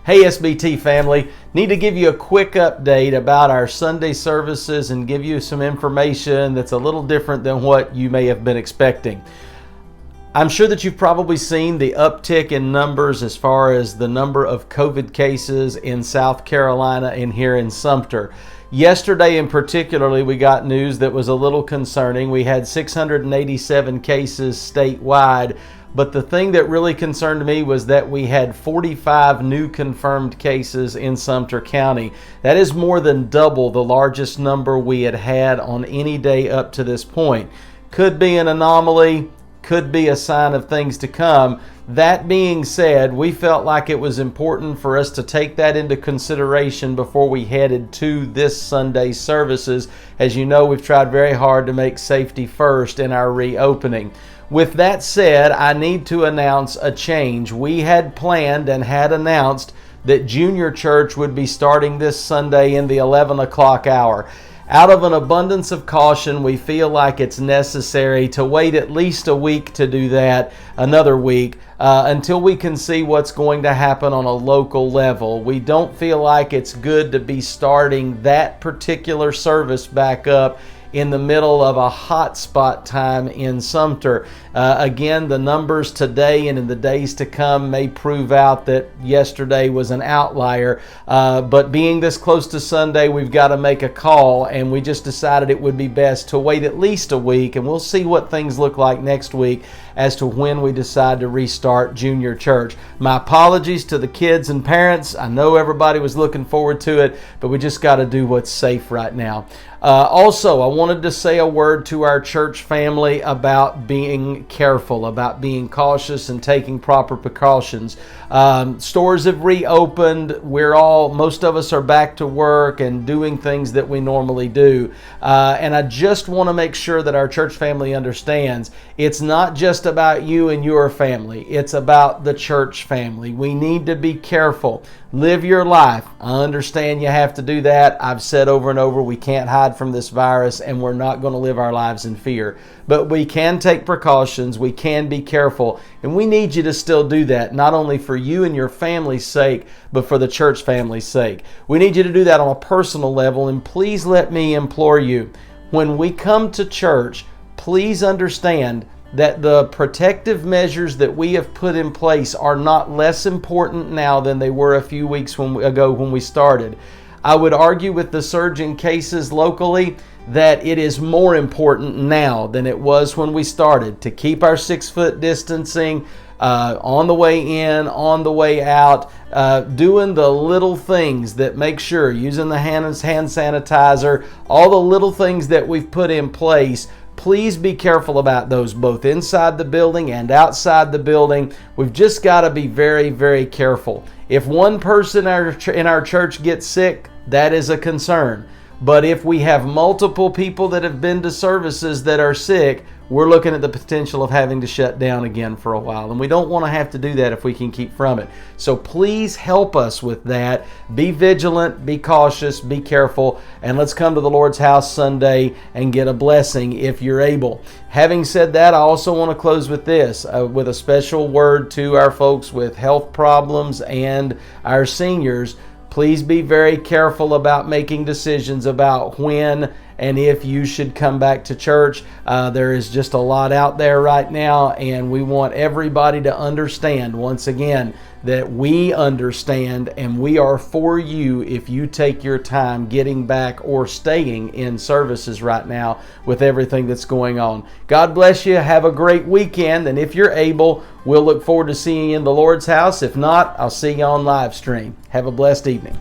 Hey SBT family, need to give you a quick update about our Sunday services and give you some information that's a little different than what you may have been expecting. I'm sure that you've probably seen the uptick in numbers as far as the number of COVID cases in South Carolina and here in Sumter. Yesterday in particularly, we got news that was a little concerning. We had 687 cases statewide. But the thing that really concerned me was that we had 45 new confirmed cases in Sumter County. That is more than double the largest number we had had on any day up to this point. Could be an anomaly, could be a sign of things to come. That being said, we felt like it was important for us to take that into consideration before we headed to this Sunday's services. As you know, we've tried very hard to make safety first in our reopening. With that said, I need to announce a change. We had planned and had announced that Junior Church would be starting this Sunday in the 11 o'clock hour. Out of an abundance of caution, we feel like it's necessary to wait at least a week to do that, another week, until we can see what's going to happen on a local level. We don't feel like it's good to be starting that particular service back up in the middle of a hotspot time in Sumter. Again, the numbers today and in the days to come may prove out that yesterday was an outlier. But being this close to Sunday, we've got to make a call, and we just decided it would be best to wait at least a week, and we'll see what things look like next week as to when we decide to restart Junior Church. My apologies to the kids and parents. I know everybody was looking forward to it, but we just got to do what's safe right now. Also, I wanted to say a word to our church family about being careful, about being cautious and taking proper precautions. Stores have reopened. Most of us are back to work and doing things that we normally do. And I just want to make sure that our church family understands it's not just about you and your family. It's about the church family. We need to be careful. Live your life. I understand you have to do that. I've said over and over, we can't hide from this virus, and we're not going to live our lives in fear. But we can take precautions. We can be careful. And we need you to still do that, not only for you and your family's sake, but for the church family's sake. We need you to do that on a personal level. And please let me implore you, when we come to church, please understand that the protective measures that we have put in place are not less important now than they were a few weeks ago when we started. I would argue with the surge in cases locally that it is more important now than it was when we started to keep our 6-foot distancing on the way in, on the way out, doing the little things that make sure, using the hand sanitizer, all the little things that we've put in place. Please be careful about those, both inside the building and outside the building. We've just got to be very, very careful. If one person in our church gets sick, that is a concern. But if we have multiple people that have been to services that are sick, we're looking at the potential of having to shut down again for a while. And we don't want to have to do that if we can keep from it. So please help us with that. Be vigilant, be cautious, be careful, and let's come to the Lord's house Sunday and get a blessing if you're able. Having said that, I also want to close with this, with a special word to our folks with health problems and our seniors. Please be very careful about making decisions about when and if you should come back to church. There is just a lot out there right now, and we want everybody to understand, once again, that we understand and we are for you if you take your time getting back or staying in services right now with everything that's going on. God bless you. Have a great weekend, and if you're able, we'll look forward to seeing you in the Lord's house. If not, I'll see you on live stream. Have a blessed evening.